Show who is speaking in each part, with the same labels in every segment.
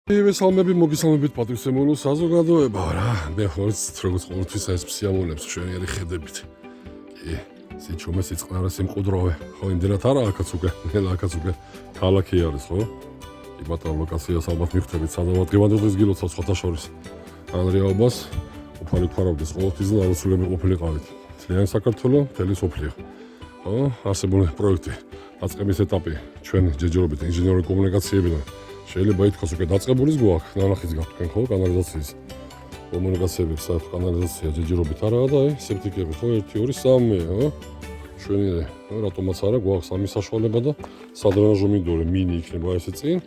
Speaker 1: მოგესალმებით, მოგესალმებით პატრიცემულო საზოგადოება რა. მე ხორც როგორც ყოველთვის ეს სიამოვნებს ჩვენიერი ხედებით. კი, სიჩუმე სიწყნარე სიმყუდროვე. ხო, იმდენად არა აქაც უკვე, აქაც უკვე ქალაქი არის, ხო? კი ბატონო, ლოკაციას ალბათ მიხვდებით, სადაც დღევანდელ გილოცავ სხვათა შორის. ან რეალობას უფალი ფარავდეს ყოველთვის და აუცილებლად ყოფილიყავით. ძალიან საქართველოს მთელი სოფლიო. ხო, არსებული პროექტი, დაწყების ეტაპი, ჩვენ ჯერჯერობით ინჟინერული კომუნიკაციებიდან შეიძლება ითქვას უკვე დაწყებულის გვაქვს, ნანახის გაქვთ თქვენ ხო, კანალიზაციის კომუნიკაციები, საერთო კანალიზაცია ჯერჯერობით არაა და აი სეპტიკები ხო 1 2 3 ხო? ჩვენი რატომაც არა გვაქვს ამის საშუალება და სადრენაჟო მინდორი მინი იქნება ესე წინ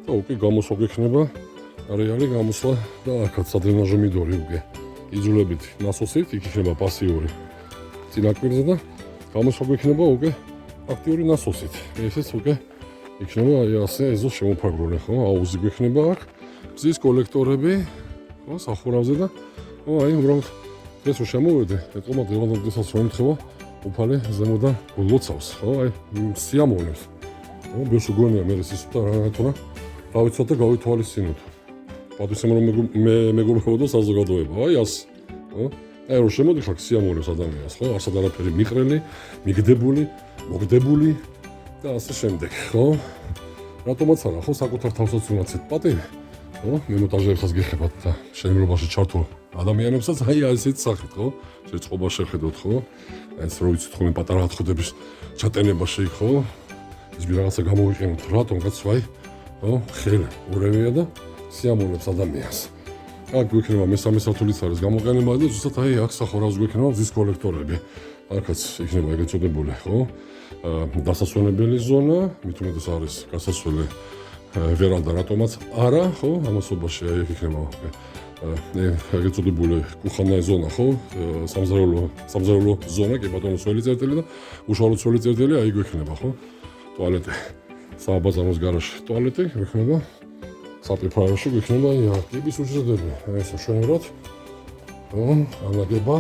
Speaker 1: და უკვე გამოსვა გექნება რეალი გამოსვა და აქაც სადრენაჟო მინდორი უკვე იძულებით ნასოსით იქ იქნება პასიური წინაკვირზე და გამოსვა გექნება უკვე აქტიური ნასოსით. ესეც უკვე იქნება აი ასე ეზოს შემოფარგლული ხო, აუზი გვექნება აქ, გზის კოლექტორები, ხო, სახურავზე და ხო, აი უბრალოდ ეს რო შემოვედი, ეტყობა დღევანდელსაც რომ ეხება უფალი ზემოდან გულოცავს, ხო, აი სიამოვნებს. ხო, ბეშო გონია მე ეს და რა დავიცოთ და გავითვალისწინოთ. პატრიცემულო მეგობრებო საზოგადოება, აი ასე, ხო? აი რო შემოდიხარ სიამოვნებს ადამიანს, ხო, არსად არაფერი მიყრელი, მიგდებული, მოგდებული და ასე შემდეგ, ხო? რატომაც არა, ხო, საკუთარ თავსაც უნდათ პატივი, ხო? მე მონტაჟერებს გიხებათ და შემიძლობაში ჩართულ ადამიანებსაც აი ასეთ სახით, ხო? შეწყობა შეხედოთ, ხო? ეს რო ვიცით ხოლმე პატარა ათხოვდების ჩატენებაში, ხო? ის რაღაცა გამოვიყენოთ, რატომ კაცვაი, ხო? ხელი ურევია და სიამოვნებს ადამიანს. აქ გვექნება მესამე სართულის არის გამოყენება და ზუსტად აი აქ სახურავს გვექნება გზის კოლექტორები. აქაც იქნება ეგრეთ წოდებული, ხო? დასასვენებელი ზონა, მით უმეტეს არის გასასვლელი ვერანდა რატომაც არა, ხო? ამასობაში აი იქ იქნება ეგრეთ წოდებული კუხანაი ზონა, ხო? სამზარეულო ზონა, კი ბატონო, სველი წერტილი და უშუალოდ სველი წერტილი აი გვექნება, ხო? ტუალეტი. საბაზაროს გარაში ტუალეტი გვექნება. საპრიფაროში გვექნება აი აქტიბის უჯრედები. აი ეს უშუალოდ ხო? ანაგება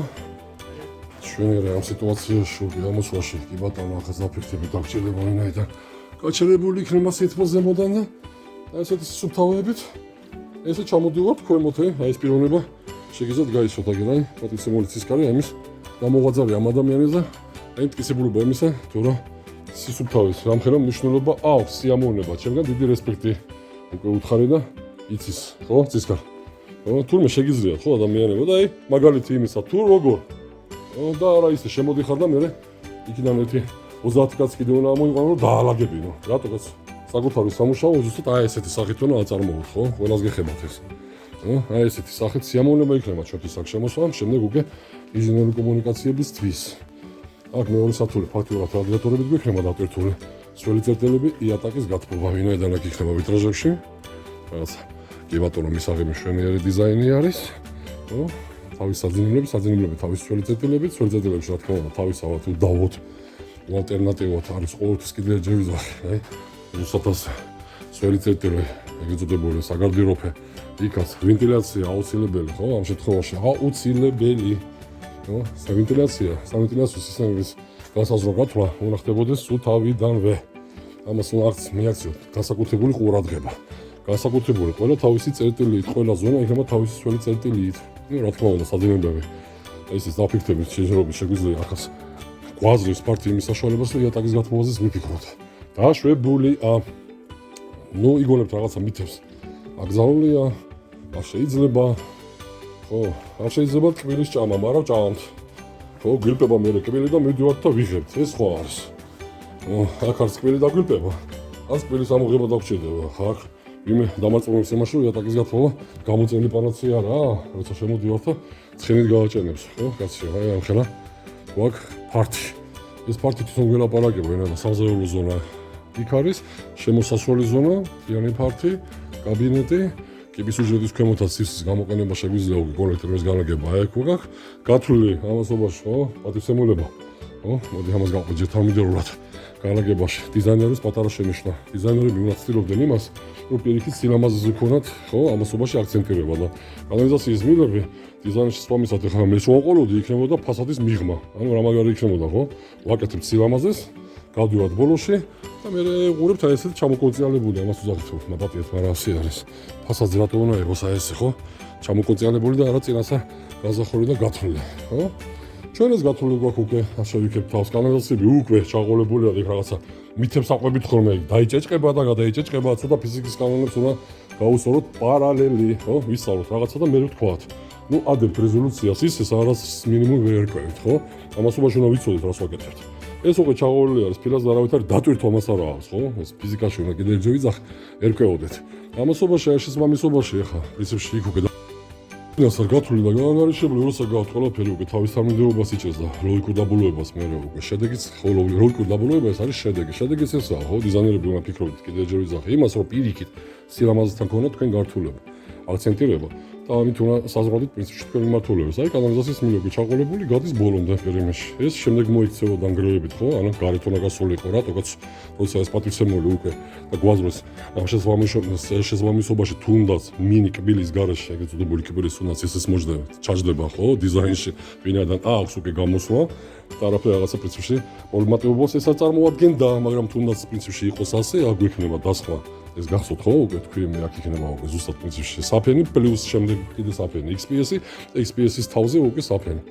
Speaker 1: ჩვენი ამ სიტუაციაში გამოსვლაში კი ბატონო ახაც დაფიქრდები დაგჭირებული ვინაიდან გაჩერებული იქნება სითბო ზემოდან და ესეთი სუფთავებით ესე ჩამოდივართ ქვემოთ აი ეს პიროვნება შეგიძლიათ გაიცოთ აგერ აი პატრიცემული ცისკარი ამის გამოღვაწარი ამ ადამიანის და აი მტკიცებულობა იმისა თუ რა სისუფთავის რამხელა მნიშვნელობა აქვს სიამოვნება ჩემგან დიდი რესპექტი უკვე უთხარი და იცის ხო ცისკარ ხო თურმე შეგიძლიათ ხო ადამიანებო და აი მაგალითი იმისა თუ როგორ და არა ისე შემოდიხარ და მე იქიდან ერთი 30 კაცი კიდე უნდა ამოიყვანო რომ დაალაგებინო რატომაც საკუთარი სამუშაო ზუსტად აი ესეთი სახით უნდა აწარმოოთ ხო ყველას გეხებათ ეს ხო აი ესეთი სახით სიამოვნება იქნება ჩვენთვის აქ შემოსვლა შემდეგ უკვე ინჟინერული კომუნიკაციების თვის აქ მეორე სართული ფაქტიურად რადიატორებით გვექნება დატვირთული სველი წერტილები იატაკის გათბობა ვინაიდან აქ იქნება ვიტრაჟებში რაღაც კი ბატონო მისაღები მშვენიერი დიზაინი არის ხო თავის საძინებლები თავის სველი წერტილებით სველი წერტილებში რა თქმა უნდა თავისავად უდავოთ ალტერნატივად არის ყოველთვის კიდე ჯერიზახი აი ზუსტად სველი წერტილი ეგრეთ წოდებული საგარდიოროფე იქაც ვენტილაცია აუცილებელი ხო ამ შემთხვევაში აუცილებელი ხო სანიტიზაციის სისტემის განსაზღვრა გათვლა უნდა ხდებოდეს სულ თავიდანვე ამას უნდა აქ მიაქციოთ განსაკუთრებული ყურადღება განსაკუთრებული ყველა თავისი წერტილით ყველა ზონა იქნება თავისი სველი წერტილით რა თქმა უნდა საძინებლები ეს დაფიქრდებით შეჯერობის შეგვიძლია ახაც გვაძლევს პარტი იმის საშუალებას რომ იატაკის გათბობაზე ვიფიქროთ დაშვებულია ნუ იგონებთ რაღაცა მითებს აკრძალულია არ შეიძლება ხო არ შეიძლება ტკბილის ჭამა მაგრამ ჭამთ ხო გილპება მე ტკბილი და მივდივართ და ვიღებთ ეს ხო არის ხო აქ არის ტკბილი და გილპება ას ტკბილის ამოღება დაგჭირდება ხარ ვიმე დამარწმუნებს იმაში რომ იატაკის გათბობა გამოწვეული პანაცეა რა როცა შემოდივართ და ცხენით გავაჭენებს ხო კაცო აი ამ ხელა გვაქვს პარტი ეს პარტი თვითონ გველაპარაკება ენა სამზარეულო ზონა იქ არის შემოსასვლელი ზონა თლიანი პარტი კაბინეტი კიბის უჯრედის ქვემოთაც სისის გამოყენება შეგვიძლია უკვე კოლექტორის განლაგება აი აქ გვაქვს გათვლილი ამასობაში ხო პატრიცემულება ხო მოდი ამას გავყვეთ თამიდერულად განლაგებაში დიზაინერის პატარა შენიშვნა დიზაინერები უნდა ცდილობდნენ იმას რომ პირიქით სილამაზეზე ქონათ ხო ამასობაში აქცენტირება და კანალიზაციის მილები დიზაინერში სპამისად ახლა მე შევაყოლოდი იქნებოდა ფასადის მიღმა ანუ რა მაგარი იქნებოდა ხო ვაკეთებ სილამაზეს გავდივართ ბოლოში და მე ვუყურებთ აი ესეთ ჩამოკონციალებული ამას უძახით მაპატიეთ, მაგრამ ასე არის. ფასადზე რატო უნდა იყოს აი ესე, ხო? ჩამოკონციალებული და არა წინასა გაზახური და გათვლილი, ხო? ჩვენ ეს გათვლილი გვაქვს უკვე, ასე ვიქებ თავს კანალიზაციები უკვე ჩაყოლებული არის რაღაცა მითებს აყვებით ხოლმე დაიჭეჭყება და გადაიჭეჭყება, ცოტა ფიზიკის კანონებს უნდა გაუსწოროთ პარალელი, ხო? ვისწავლოთ რაღაცა და მე ვთქვათ. ნუ ადებთ რეზოლუციას ისე სადაც მინიმუმ ვერ ერკვევით, ხო? ამასობაში უნდა ვიცოდეთ რას ვაკეთებთ. ეს უკვე ჩაყოლილი არის, ფილას არავით არის დატვირთვა მას არა აქვს, ხო? ეს ფიზიკაში უნდა კიდევ ჯერ ვიძახ, ერკვეოდეთ. ამასობაში არ შესაბამისობაში ახლა პრინციპში იქ უკვე ასარ გათვლილი და გაანგარიშებული, როცა გავთ ყველაფერი უკვე თავის თანმიმდევრობას იჭერს და ლოგიკურ დაბოლოებას მე უკვე შედეგიც ხოლო ლოგიკურ დაბოლოება ეს არის შედეგი. შედეგიც ესაა, ხო? დიზაინერები უნდა ფიქრობთ კიდევ ჯერ ვიძახ იმას, რომ პირიქით სილამაზესთან ქონოთ თქვენ გართულება, აქცენტირება და ამით უნდა საზღვრადით პრინციპში თქვენ მიმართულებას. აი კანალიზაციის მილოგი ჩაყოლებული გადის ბოლომდე პერიმეში. ეს შემდეგ მოიქცევა დანგრევებით, ხო? ანუ გარეთ უნდა გასულიყო რატოგაც როცა ეს პატივცემული უკვე და გვაზროს ამ შესაბამისობაში თუნდაც მინი კბილის გარეშე ეგრეთ წოდებული კბილის თუნდაც ეს მოждდება, ჩაჯდება, ხო? დიზაინში ვინაიდან აქვს უკვე გამოსვლა და არაფერი რაღაცა პრინციპში პრობლემატიკობას ესაც წარმოადგენდა, მაგრამ თუნდაც პრინციპში იყოს ასე, აქ გვექნება დასხვა. ეს გახსოვთ ხო უკვე თქვი მე აქ იქნება უკვე ზუსტად პრინციპში საფენი პლუს შემდეგ კიდე საფენი XPS-ის თავზე უკვე საფენი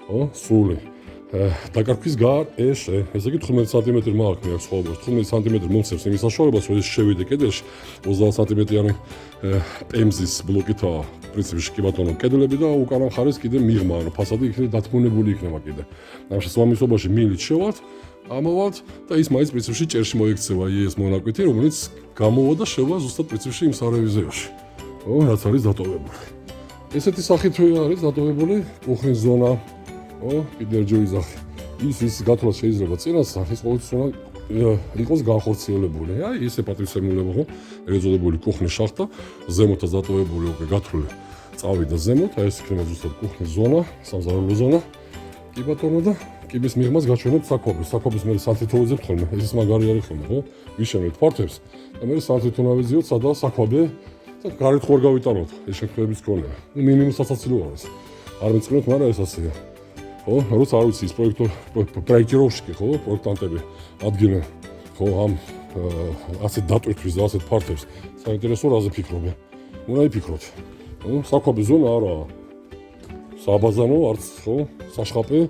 Speaker 1: ხო სული დაკარგვის გარეშე ესე იგი 15 სანტიმეტრი მაქვს მე აქვს ხო 15 სანტიმეტრი მომცემს იმის საშუალებას რომ ეს შევიდე კედელში 30 სანტიმეტრიანი პემზის ბლოკითაა პრინციპში კი ბატონო კედლები და უკანა მხარეს კიდე მიღმა ანუ ფასადი იქნება დათმუნებული იქნება კიდე ამ შესაბამისობაში მილით შევართ ამოვალთ და ის მაინც პრინციპში ჭერში მოიქცევა ეს მონაკვეთი რომელიც გამოვა და შევა ზუსტად პრინციპში იმ სარევიზიაში ო რაც არის დატოვებული ესეთი სახით არის დატოვებული კუხნის ზონა ო კიდევ ჯერ ვიზახი ის გათვლა შეიძლება წინას სახის ყოველთვის უნდა იყოს განხორციელებული აი ესე პატივცემულება ხო ეგრეთ წოდებული კუხნის შახტა ზემოთაც დატოვებული უკვე გათვლილი წავიდა ზემოთ აი ეს იქნება ზუსტად კუხნის ზონა სამზარეულო ზონა კი ბატონო და კიბის მიღმას გაჩვენებთ საკვების მე სანთით ვიზებთ ხოლმე ეს მაგარი არის ხოლმე ხო ვიშენებთ ფართებს და მე სანთით უნდა ვიზიოთ სადაა საკვები და გარეთ ხوار გავიტანოთ ეს შექმნების მქონე მინიმუმ სასაცილო არის არ მეწყნოთ მაგრამ ეს ასეა ხო როცა არ ვიცი ის პროექტიროვშიკი ხო პროექტანტები ადგილენ ხო ამ ასეთ დატვირთვის და ასეთ ფართებს საინტერესო რაზე ფიქრობენ უნდა იფიქროთ ხო საკვების ზონა არაა საბაზანო არც ხო საშხაპი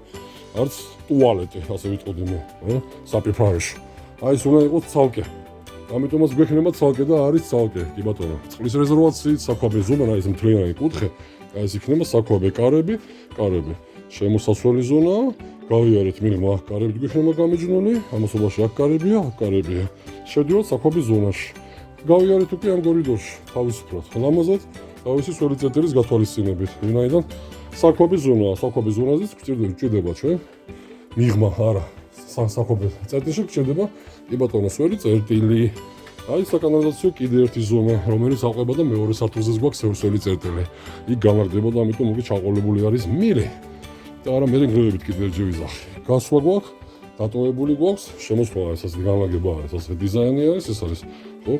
Speaker 1: არც ტუალეტი, ასე ვიტყოდი მე, ხო? საფიფარში. აი ეს უნდა იყოს ცალკე. ამიტომაც გვექნება ცალკე და არის ცალკე, კი ბატონო. წყლის რეზერვაციით საკვების ზონა, აი ეს მთლიანი კუთხე, აი ეს იქნება საკვები კარები. შემოსასვლელი ზონა, გავიარეთ მიღმა, კარები გვექნება გამიჯნული, ამასობაში აქ კარებია. შევდივართ საკვების ზონაში. გავიარეთ უკვე ამ კორიდორში, თავისუფლად. ლამაზად, თავისი სველი წერტილის გათვალისწინებით. ვინაიდან საკვების ზონაზეც გვჭირდება ჩვენ მიღმა არა საკვების წერტილში გვჭირდება კი ბატონო სველი წერტილი აი საკანალიზაციო კიდე ერთი ზონა რომელიც აყვება და მეორე სართულზეც გვაქვს სველი წერტილი იქ გამარჯვება და ამიტომ უკვე ჩაყოლებული არის მილე და არა მე გრევებით კიდე ერთი ვიზახი გასვლა გვაქვს დატოვებული გვაქვს შემოსვლა ეს ასე განლაგება არის ასე დიზაინი არის ეს არის ხო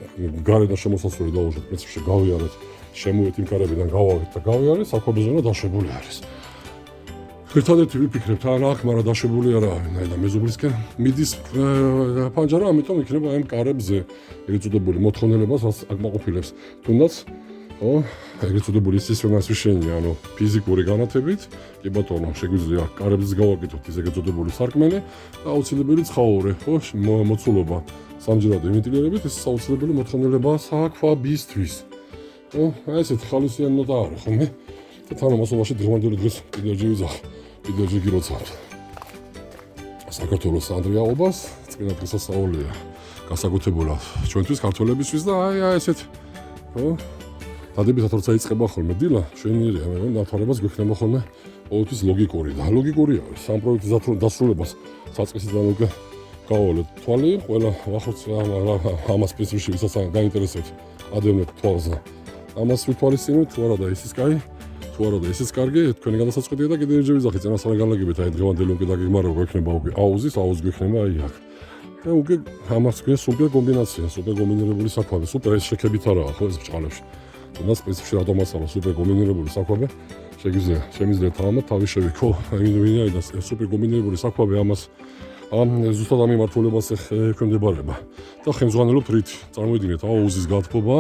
Speaker 1: გარედან შემოსასვლელი დავუშვათ პრინციპში გავიარეთ შემოვეთ იმ კარებიდან გავავით და გავიარეთ საკვების ზონა დაშვებული არის ერთადერთი ვიფიქრებთ ან აქ მაგრამ დაშვებული არაა ვინაიდან მეზობლისკენ მიდის პანჯარა ამიტომ იქნება ამ კარებზე ეგრეთ წოდებული მოთხოვნილებას რაც აკმაყოფილებს თუნდაც ხო ეგრეთ წოდებული სისტემას ვიშენია ანუ ფიზიკური განათებით კი ბატონო შეგვიძლია კარებს გავაკეთოთ ის ეგრეთ წოდებული სარკმელი და აუცილებელი ცხაური ხო მოცულობა სამჯერადო ვენტილირებით ეს აუცილებელი მოთხოვნილებაა საკვებისთვის ხო აი ესეთ ხალისიანი ნოტა არის ხოლმე და თანამასობაში დღევანდელი დღეს კიდევ ჯერ ვიზახ კიდევ ჯერ გიროცავთ საქართველოს ანდრიაობას წინა დღესასწაულია გასაკუთრებულად ჩვენთვის ქართველებისთვის და აი ესეთ ხო დადებითად როცა იწყება ხოლმე დილა ჩვენიერია მე დამთავრებას გვექნება ხოლმე ყოველთვის ლოგიკური და ლოგიკური არის სამ პროექტის დასრულებას საწყისიდან უკვე გავალეთ თვალი ყველა ვახორცე ამას პრინციპში ვისაც გაინტერესებთ ადევნებთ თვალზე ამას ვითვალისწინებთ თუ არა და ისიც კაი თუ არა და ისიც კარგი თქვენი გადასაწყვეტია და კიდევ ერთი ვიზახი წინასწარ განლაგებით აი დღევანდელი უკვე დაგეგმარა რომ გვექნება უკვე აუზი გვექნება აი აქ და უკვე ამას გვეს სუპერ კომბინაცია სუპერ კომბინირებული საკვები სუპერ ეს შექებით არაა ხო ეს ბჭყალებში თუნდაც პრინციპში რატომ ასალა სუპერ კომბინირებული საკვები შემიძლია თავად თავი შევიქო აი ვინაიდან სუპერ კომბინირებული საკვები ამას ზუსტად ამ მიმართულებას ექვემდებარება და ხელმძღვანელობთ რით. წარმოიდგინეთ, აუზის გათბობა,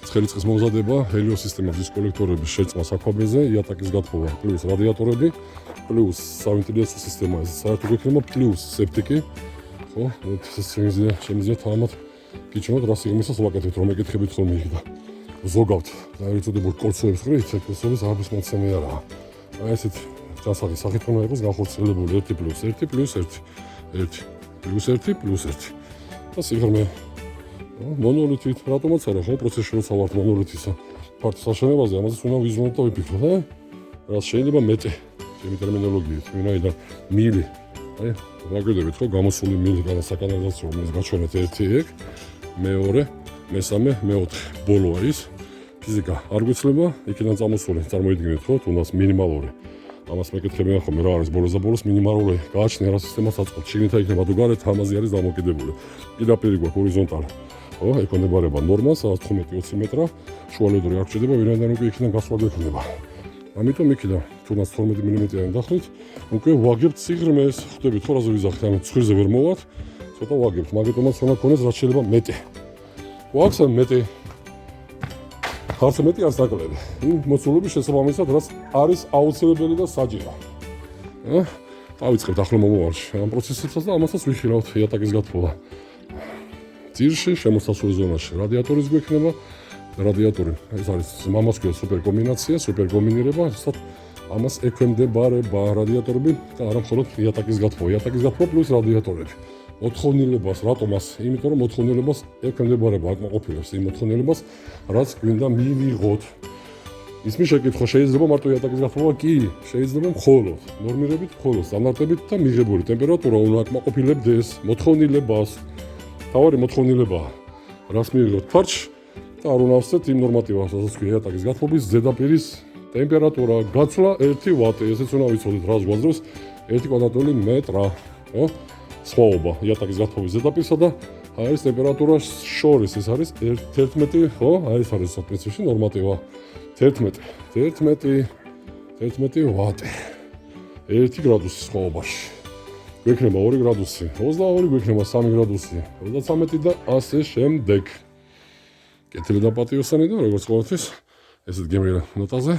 Speaker 1: ცხელი წყლის მომზადება, ჰელიოსისტემების კოლექტორების შეწყმა საქვაბეზე, იატაკის გათბობა, პლუს რადიატორები, პლუს სავენტილიაციო სისტემა, საერთო გვექნება პლუს სეპტიკი. ხო, შემიძლია თამამად გიჩვენოთ რა სიღრმისას ვაკეთებთ, რომ ეკითხებით ხოლმე იქ და ზოგავთ დაერწოდებულ კორცოებს ხრით, ეკვესობის არაფრის მოცემი არაა. აი ესეთ დასაღი სახით უნდა იყოს განხორციელებული 1+1+1+1+1+1 და სიღრმე მონოლითით, რატომაც არა, ხო, პროცესში როცა ვართ მონოლითისა ფართო საშენებაზე, ამაზეც უნდა ვიზრუნოთ და ვიფიქროთ, რაც შეიძლება მეტი, ჩემი ტერმინოლოგიით, ვინაიდან მილი, აი, ვაგებდებით, ხო, გამოსული მილი განსაკანალიზაციო, რომელიც გაჩვენეთ ერთი ეგ, მეორე, მესამე, მეოთხე, ბოლოა ის, ფიზიკა არ გვეცლება, იქიდან წამოსული, წარმოიდგინეთ, ხო, თუნდაც მინიმალური. ამას მეკითხებიან ხოლმე რა არის ბოლოს და ბოლოს მინიმალური გააჩნია რა სისტემას აწყობთ. შიგნითა იქნება თუ გარეთ ამაზე არის დამოკიდებული. პირდაპირ გვაქვს ჰორიზონტალი. ხო, ექვემდებარება ნორმას 15-20 მეტრა, შუალედური არ გჭირდება, ვინაიდან უკვე იქიდან გასვლა გვექნება. ამიტომ იქიდან თუნდაც 12 მმ-იანი დახრით, უკვე ვაგებთ სიღრმეს, ხვდებით ხო რაზე ვიზახეთ, ანუ ცხვირზე ვერ მოვართ, ცოტა ვაგებთ, მაგიტომაც უნდა გქონდეს რაც შეიძლება მეტი. გვაქვს მეტი ხარცე მეტი არის ნაკლები. იმ მოცულობის შესაბამისად, რაც არის აუცილებელი და საჭირო. დავიწყებთ ახლა მომავალში ამ პროცესებსაც და ამასაც ვიხილავთ იატაკის გათბობა. ძირში, შემოსასვლელი ზონაში რადიატორის გვექნება. რადიატორი, ეს არის მამასკოვის სუპერ კომბინაცია, სუპერ კომბინირება, რასაც ამას ექვემდებარება რადიატორები და არა მხოლოდ იატაკის გათბობა. იატაკის გათბობა პლუს რადიატორები. მოთხოვნილებას, რატომას? იმიტომ რომ მოთხოვნილებას ექვემდებარება, აკმაყოფილებს იმ მოთხოვნილებას, რაც გვინდა მივიღოთ. ისმის შეკითხვა შეიძლება მარტო იატაკის გათბობა კი, შეიძლება მხოლოდ ნორმირებით, მხოლოდ სტანდარტებით და მიღებული ტემპერატურა უნდა აკმაყოფილებდეს მოთხოვნილებას. თავარი მოთხოვნილებაა, რას მივიღოთ ფარჩ და არ უნდა ავსწრეთ იმ ნორმატივას, რასაც ქვია იატაკის გათბობის ზედაპირის ტემპერატურა, გაცვლა 1 ვატი, ესეც უნდა ვიცოდეთ, რას გვაძლევს 1 კვადრატული მეტრა, ხო? სხვაობა იატაკის გათბობის ზედაპირსა და აირის ტემპერატურას შორის, ეს არის 11, ხო? აი ეს არის სპეციფიში ნორმატივა 11 ვატი. 1 გრადუსი სხვაობაში. გვექნება 2 გრადუსი, 22 გვექნება 3 გრადუსი, 33 და ასე შემდეგ. კეთილი და პატიოსანი და როგორც ყოველთვის ესეთ გემრიელ ნოტაზე